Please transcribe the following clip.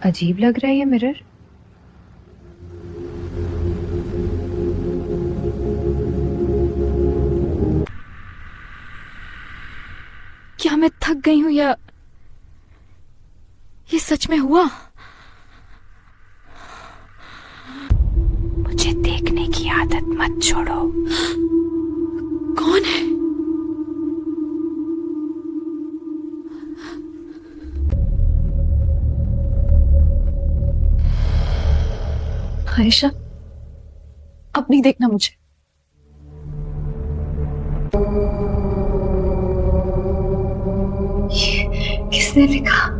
अजीब लग रहा है ये मिरर। क्या मैं थक गई हूं या ये सच में हुआ? मुझे देखने की आदत मत छोड़ो। कौन है? आयशा, अब नहीं देखना मुझे। किसने लिखा?